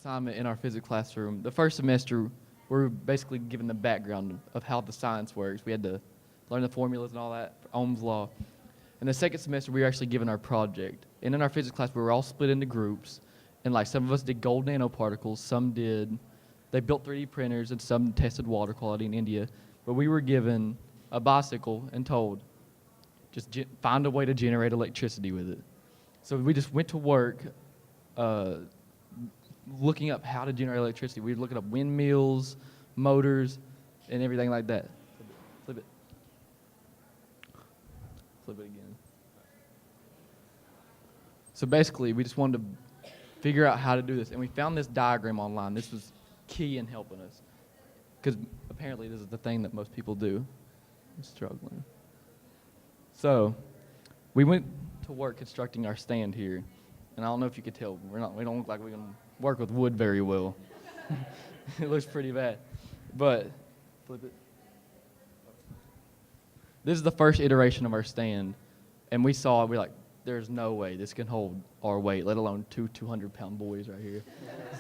assignment in our physics classroom. The first semester, we were basically given the background of how the science works. We had to learn the formulas and all that, for Ohm's law. In the second semester, we were actually given our project. And in our physics class, we were all split into groups. And like some of us did gold nanoparticles, they built 3D printers, and some tested water quality in India. But we were given a bicycle and told, just find a way to generate electricity with it. So we just went to work looking up how to generate electricity. We were looking up windmills, motors, and everything like that. Flip it. Flip it again. So basically, we just wanted to figure out how to do this. And we found this diagram online. This was key in helping us. Because apparently this is the thing that most people do. I'm struggling. So we went to work constructing our stand here. And I don't know if you could tell, we don't look like we can work with wood very well. It looks pretty bad. But flip it. This is the first iteration of our stand. And we're like, there's no way this can hold our weight, let alone two 200-pound boys right here.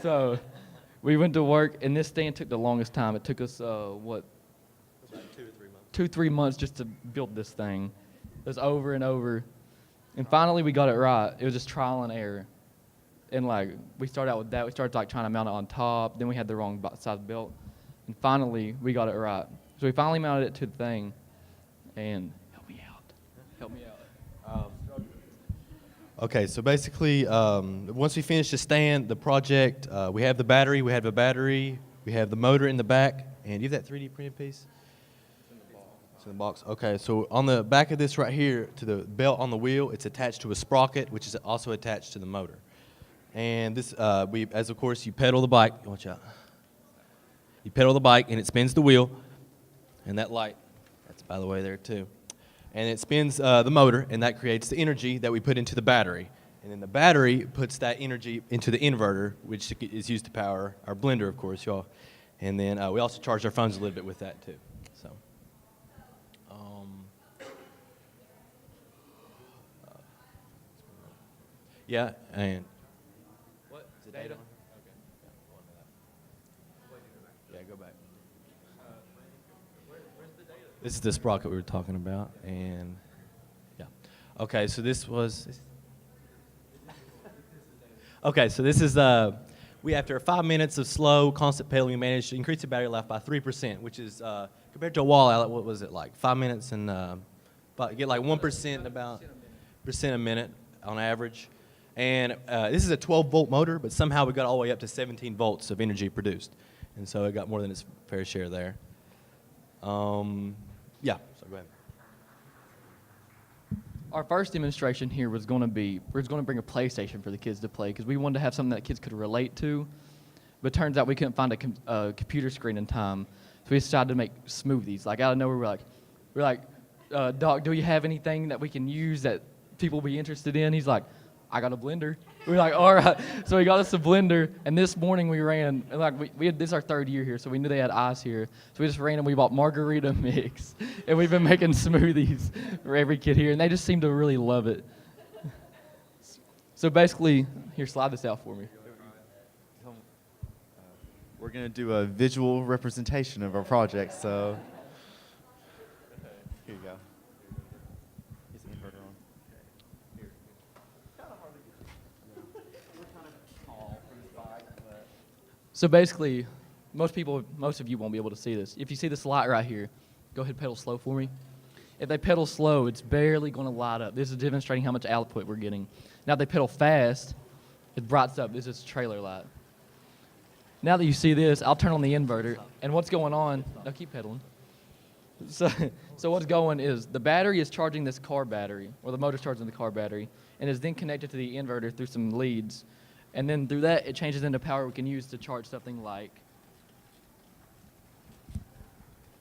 So we went to work, and this stand took the longest time. It took us, what? It was like 2 or 3 months. 2-3 months just to build this thing. It was over and over. And finally, we got it right. It was just trial and error. And, like, we started out with that. We started, like, trying to mount it on top. Then we had the wrong size belt. And finally, we got it right. So we finally mounted it to the thing. And help me out. Help me out. Okay, so basically, once we finish the stand, the project, we have the battery, we have the motor in the back, and you have that 3D printed piece? It's in the box. Okay, so on the back of this right here, to the belt on the wheel, it's attached to a sprocket, which is also attached to the motor. And this, as of course, you pedal the bike. Watch out. You pedal the bike, and it spins the wheel, and that light, that's by the way there too. And it spins the motor, and that creates the energy that we put into the battery. And then the battery puts that energy into the inverter, which is used to power our blender, of course, y'all. And then we also charge our phones a little bit with that, too. So, yeah, and What? Is it data? Okay. Yeah, go back. This is the sprocket we were talking about, and yeah. Okay, so this was. Okay, so this is we after 5 minutes of slow, constant pedaling, we managed to increase the battery life by 3%, which is compared to a wall outlet. What was it like? 5 minutes and get like 1% about percent a minute on average. And this is a 12-volt motor, but somehow we got all the way up to 17 volts of energy produced, and so it got more than its fair share there. Yeah, so go ahead. Our first demonstration here was going to be, we were going to bring a PlayStation for the kids to play because we wanted to have something that kids could relate to. But it turns out we couldn't find a computer screen in time. So we decided to make smoothies. Like out of nowhere, we're like, Doc, do you have anything that we can use that people will be interested in? He's like, I got a blender. We're like, all right. So he got us a blender, and this morning we ran, and like this is our third year here, so we knew they had ice here. So we just ran and we bought margarita mix, and we've been making smoothies for every kid here, and they just seem to really love it. So basically, here, slide this out for me. We're going to do a visual representation of our project, so here you go. Is the inverter on? So basically, most of you won't be able to see this. If you see this light right here, go ahead and pedal slow for me. If they pedal slow, it's barely going to light up. This is demonstrating how much output we're getting. Now if they pedal fast, it brights up. This is trailer light. Now that you see this, I'll turn on the inverter, and what's going on, no, keep pedaling. So what's going is the battery is charging this car battery, or the motor's charging the car battery, and is then connected to the inverter through some leads. And then through that, it changes into power we can use to charge something like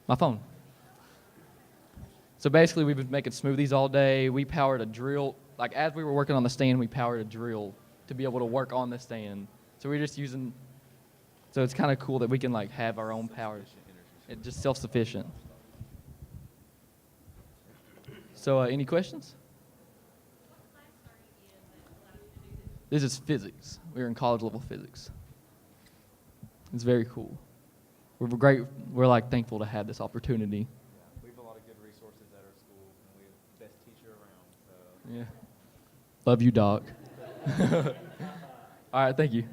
my phone. So basically, we've been making smoothies all day. We powered a drill. Like, as we were working on the stand, we powered a drill to be able to work on the stand. So we're just using, so it's kind of cool that we can, like, have our own power. It's just self-sufficient. So any questions? This is physics. We're in college level physics. It's very cool. We're like thankful to have this opportunity. We have a lot of good resources at our school, and we have the best teacher around. So. Yeah. Love you, Doc. All right, thank you.